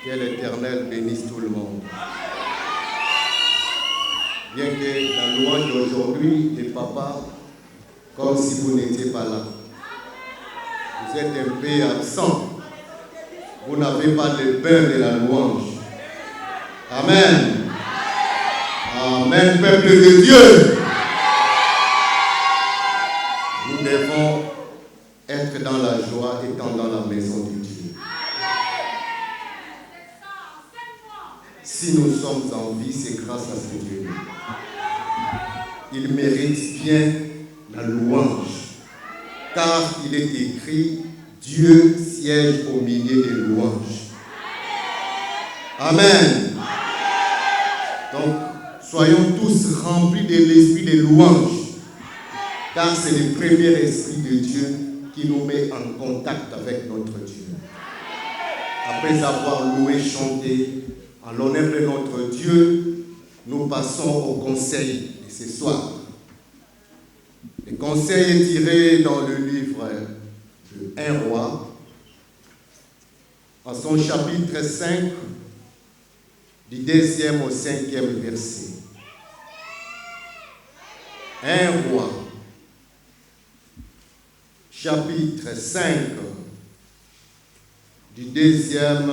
Que l'Éternel bénisse tout le monde. Bien que la louange d'aujourd'hui, les papas, comme si vous n'étiez pas là. Vous êtes un peu absent. Vous n'avez pas le bain de la louange. Amen. Amen, peuple de Dieu. Nous devons être dans la joie étant dans la maison de Dieu. Si nous sommes en vie, c'est grâce à ce Dieu. Il mérite bien la louange, car il est écrit, Dieu siège au milieu des louanges. Amen. Donc, soyons tous remplis de l'esprit des louanges, car c'est le premier esprit de Dieu qui nous met en contact avec notre Dieu. Après avoir loué, chanté, en l'honneur de notre Dieu, nous passons au conseil de ce soir. Le conseil est tiré dans le livre de 1 Roi, en son chapitre 5, du 2e au 5e verset. 1 Roi, chapitre 5, du 2e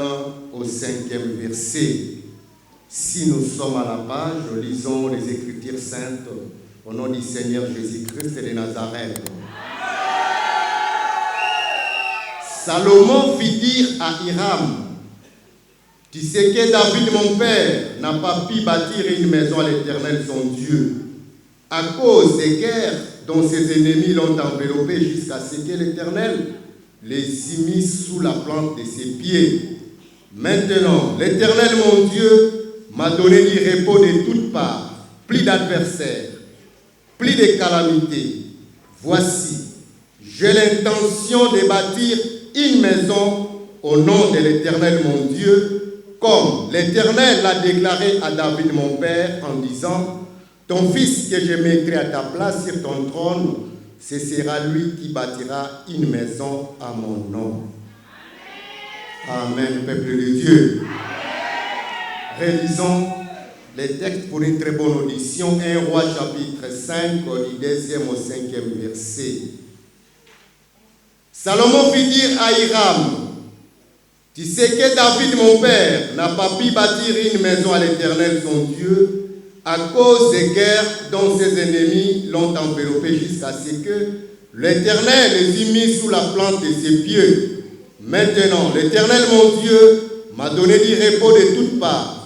au 5e verset. Si nous sommes à la page, lisons les Écritures saintes au nom du Seigneur Jésus-Christ de Nazareth. Salomon fit dire à Hiram, « Tu sais que David, mon père, n'a pas pu bâtir une maison à l'Éternel, son Dieu, à cause des guerres dont ses ennemis l'ont enveloppé jusqu'à ce que l'Éternel les y mit sous la plante de ses pieds. Maintenant, l'Éternel, mon Dieu, m'a donné du repos de toutes parts, plus d'adversaires, plus de calamités. Voici, j'ai l'intention de bâtir une maison au nom de l'Éternel, mon Dieu, comme l'Éternel l'a déclaré à David, mon père, en disant, ton fils que je mettrai à ta place sur ton trône, ce sera lui qui bâtira une maison à mon nom. Amen, peuple de Dieu. Réalisons les textes pour une très bonne audition. 1 Roi chapitre 5, du 2e au 5e verset. Salomon fit dire à Hiram, « Tu sais que David, mon père, n'a pas pu bâtir une maison à l'Éternel, son Dieu, à cause des guerres dont ses ennemis l'ont enveloppé jusqu'à ce que l'Éternel les eut mis sous la plante de ses pieds. Maintenant, l'Éternel, mon Dieu, m'a donné du repos de toutes parts,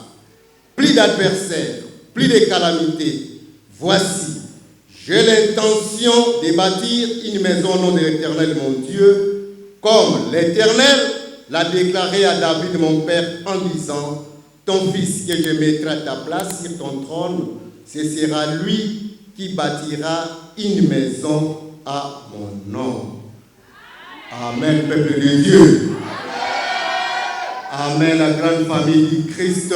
plus d'adversaires, plus de calamités. Voici, j'ai l'intention de bâtir une maison au nom de l'Éternel, mon Dieu, comme l'Éternel l'a déclaré à David, mon père, en disant, ton fils que je mettrai à ta place sur ton trône, ce sera lui qui bâtira une maison à mon nom. » Amen, peuple de Dieu. Amen, la grande famille du Christ.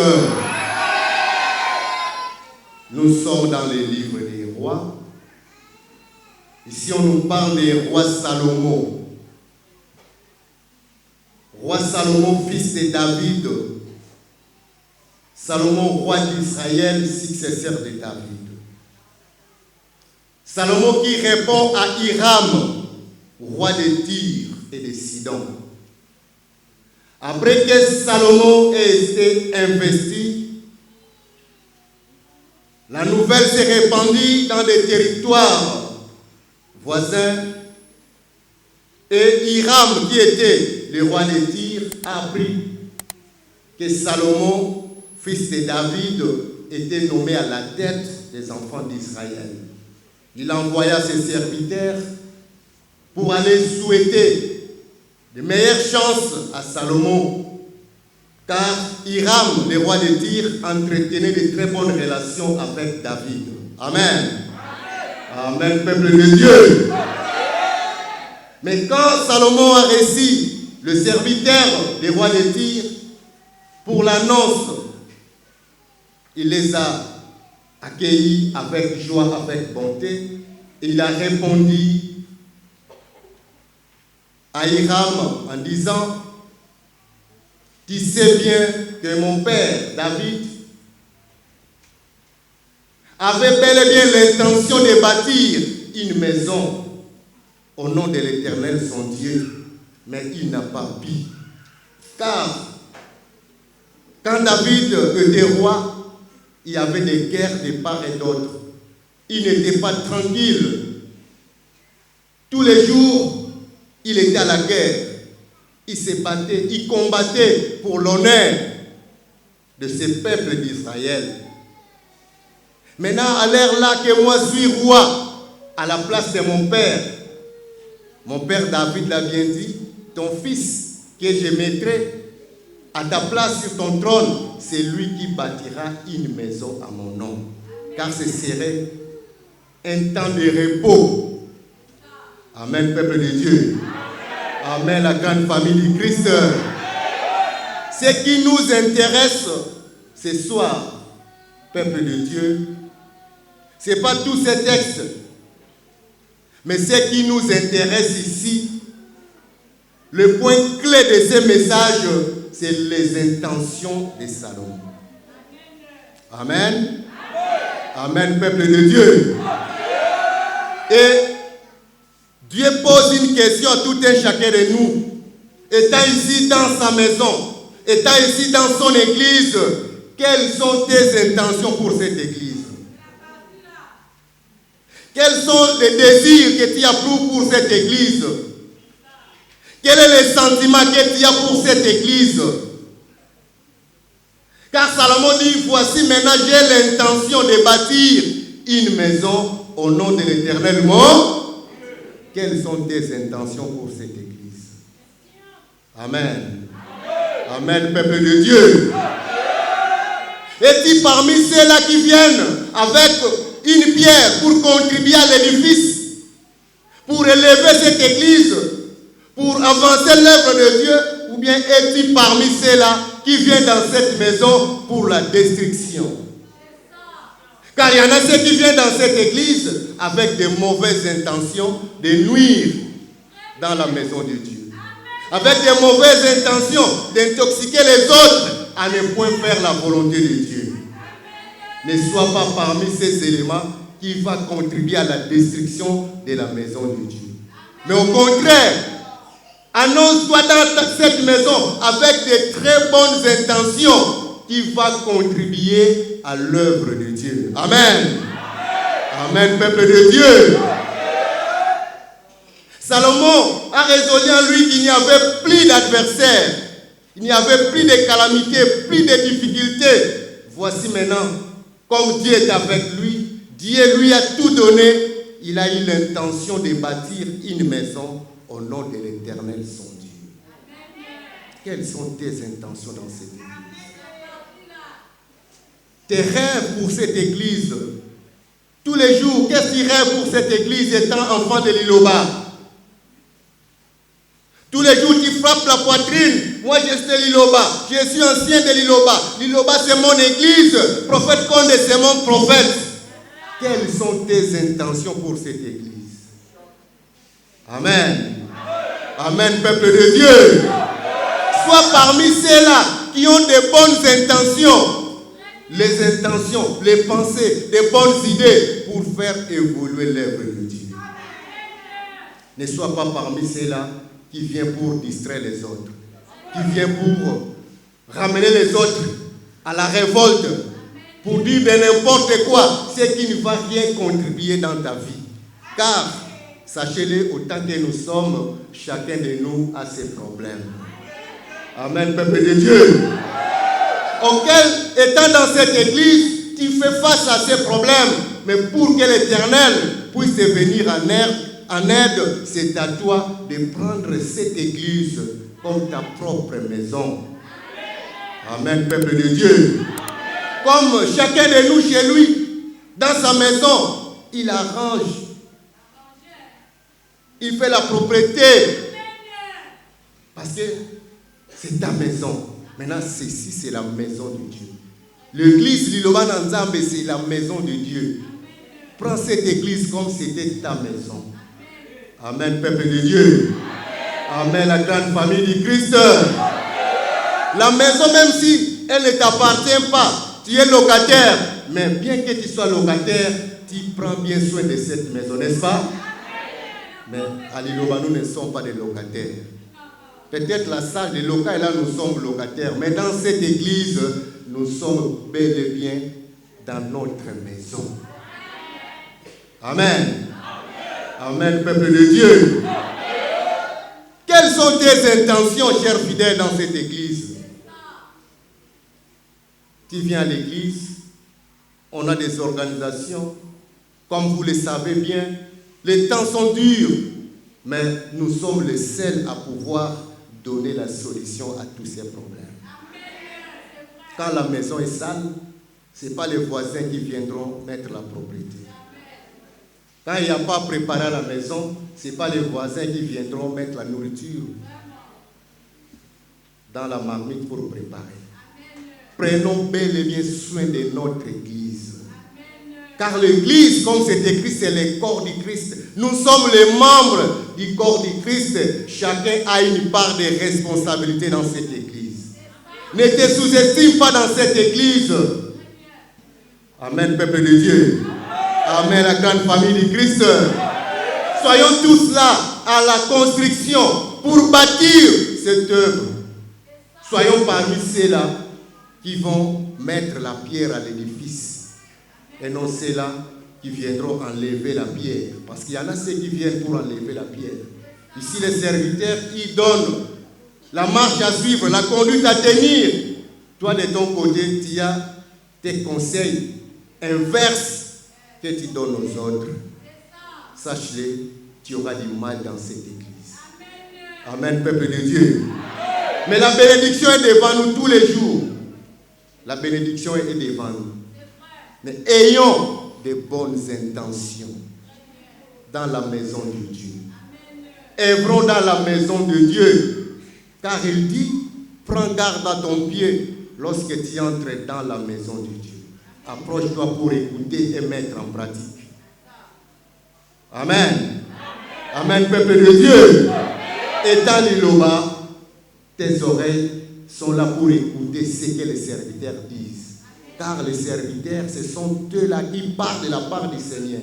Nous sommes dans les livres des rois. Ici, on nous parle des rois Salomon. Roi Salomon, fils de David. Salomon, roi d'Israël, successeur de David. Salomon qui répond à Hiram, roi de Tyr et de Sidon. Après que Salomon ait été investi, la nouvelle s'est répandue dans des territoires voisins et Hiram, qui était le roi de Tyr, a appris que Salomon, fils de David, était nommé à la tête des enfants d'Israël. Il envoya ses serviteurs pour aller souhaiter de meilleures chances à Salomon, car Hiram, le roi de Tyr, entretenait de très bonnes relations avec David. Amen. Amen, peuple de Dieu. Mais quand Salomon a reçu le serviteur du roi de Tyr pour l'annonce, il les a accueillis avec joie, avec bonté. Et il a répondu à Hiram en disant, Tu sais bien que mon père, David, avait bel et bien l'intention de bâtir une maison au nom de l'Éternel, son Dieu, mais il n'a pas pu. Car quand David était roi, il y avait des guerres de part et d'autre. Il n'était pas tranquille. Tous les jours, il était à la guerre. Il se battait, il combattait pour l'honneur de ce peuple d'Israël. Maintenant, à l'heure là que moi suis roi, à la place de mon père David l'a bien dit, ton fils que je mettrai à ta place sur ton trône, c'est lui qui bâtira une maison à mon nom. Car ce serait un temps de repos. Amen, peuple de Dieu. Amen, la grande famille du Christ. Ce qui nous intéresse ce soir, peuple de Dieu, ce n'est pas tous ces textes, mais ce qui nous intéresse ici, le point clé de ce message, c'est les intentions de Salomon. Amen. Amen, peuple de Dieu. Et Dieu pose une question à tout un chacun de nous. Étant ici dans sa maison, étant ici dans son église, quelles sont tes intentions pour cette église? Quels sont les désirs que tu as pour cette église? Quel est le sentiment que tu as pour cette église? Car Salomon dit, voici maintenant j'ai l'intention de bâtir une maison au nom de l'Éternel. Quelles sont tes intentions pour cette église? Amen. Amen, peuple de Dieu. Es-tu parmi ceux-là qui viennent avec une pierre pour contribuer à l'édifice, pour élever cette église, pour avancer l'œuvre de Dieu, ou bien es-tu parmi ceux-là qui viennent dans cette maison pour la destruction? Car il y en a ceux qui viennent dans cette église avec de mauvaises intentions de nuire dans la maison de Dieu, avec de mauvaises intentions d'intoxiquer les autres à ne point faire la volonté de Dieu. Ne sois pas parmi ces éléments qui vont contribuer à la destruction de la maison de Dieu. Mais au contraire, annonce-toi dans cette maison avec de très bonnes intentions qui vont contribuer à l'œuvre de Dieu. Amen. Amen, peuple de Dieu. Salomon a résolu en lui qu'il n'y avait plus d'adversaires, il n'y avait plus de calamités, plus de difficultés. Voici maintenant, comme Dieu est avec lui, Dieu lui a tout donné. Il a eu l'intention de bâtir une maison au nom de l'Éternel, son Dieu. Quelles sont tes intentions dans cette église? Tes rêves pour cette église. Tous les jours, qu'est-ce que tu rêves pour cette église étant enfant de l'Iloba? Tous les jours, tu frappes la poitrine. Moi, je suis de l'Iloba. Je suis ancien de l'Iloba. L'Iloba, c'est mon église. Prophète Condé, c'est mon prophète. Quelles sont tes intentions pour cette église? Amen. Amen, peuple de Dieu. Sois parmi ceux-là qui ont de bonnes intentions. Les intentions, les pensées, les bonnes idées pour faire évoluer l'œuvre de Dieu. Ne sois pas parmi ceux-là qui viennent pour distraire les autres, qui viennent pour ramener les autres à la révolte, pour dire de n'importe quoi, ce qui ne va rien contribuer dans ta vie. Car, sachez-le, autant que nous sommes, chacun de nous a ses problèmes. Amen, peuple de Dieu. Auquel, étant dans cette église, tu fais face à ces problèmes, mais pour que l'Éternel puisse te venir en aide, c'est à toi de prendre cette église comme ta propre maison. Amen, peuple de Dieu. Comme chacun de nous chez lui, dans sa maison, il arrange, il fait la propreté, parce que c'est ta maison. Maintenant, ceci, c'est la maison de Dieu. L'église Liloba Nzambe, c'est la maison de Dieu. Prends cette église comme c'était ta maison. Amen, peuple de Dieu. Amen, la grande famille du Christ. La maison, même si elle ne t'appartient pas, tu es locataire. Mais bien que tu sois locataire, tu prends bien soin de cette maison, n'est-ce pas? Mais à Liloba, nous ne sommes pas des locataires. Peut-être la salle des locaux, là, nous sommes locataires. Mais dans cette église, nous sommes bel et bien dans notre maison. Amen. Amen, peuple de Dieu. Quelles sont tes intentions, chers fidèles, dans cette église? Tu viens à l'église, on a des organisations. Comme vous le savez bien, les temps sont durs, mais nous sommes les seuls à pouvoir donner la solution à tous ces problèmes. Quand la maison est sale, ce n'est pas les voisins qui viendront mettre la propriété. Quand il n'y a pas préparé à la maison, ce n'est pas les voisins qui viendront mettre la nourriture dans la marmite pour préparer. Prenons bel et bien soin de notre église. Car l'église, comme c'est écrit, c'est le corps du Christ. Nous sommes les membres du corps du Christ. Chacun a une part de responsabilité dans cette église. Ne te sous-estime pas dans cette église. Amen, peuple de Dieu. Amen, la grande famille du Christ. Soyons tous là à la construction pour bâtir cette œuvre. Soyons parmi ceux-là qui vont mettre la pierre à l'édifice. Et non ceux-là qui viendront enlever la pierre. Parce qu'il y en a ceux qui viennent pour enlever la pierre. Ici, les serviteurs, ils donnent la marche à suivre, la conduite à tenir. Toi, de ton côté, tu as tes conseils inverses que tu donnes aux autres. Sache-le, tu auras du mal dans cette église. Amen, peuple de Dieu. Mais la bénédiction est devant nous tous les jours. La bénédiction est devant nous. Mais ayons de bonnes intentions dans la maison de Dieu. Œuvrons dans la maison de Dieu. Car il dit, prends garde à ton pied lorsque tu entres dans la maison de Dieu. Approche-toi pour écouter et mettre en pratique. Amen. Amen, peuple de Dieu. Et dans l'Iloba, tes oreilles sont là pour écouter ce que les serviteurs disent. Car les serviteurs, ce sont eux-là qui parlent de la part du Seigneur.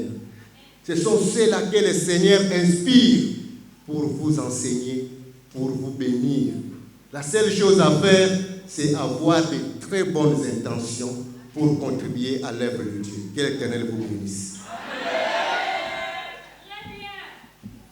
Ce sont ceux-là que le Seigneur inspire pour vous enseigner, pour vous bénir. La seule chose à faire, c'est avoir de très bonnes intentions pour contribuer à l'œuvre de Dieu. Que l'Éternel vous bénisse.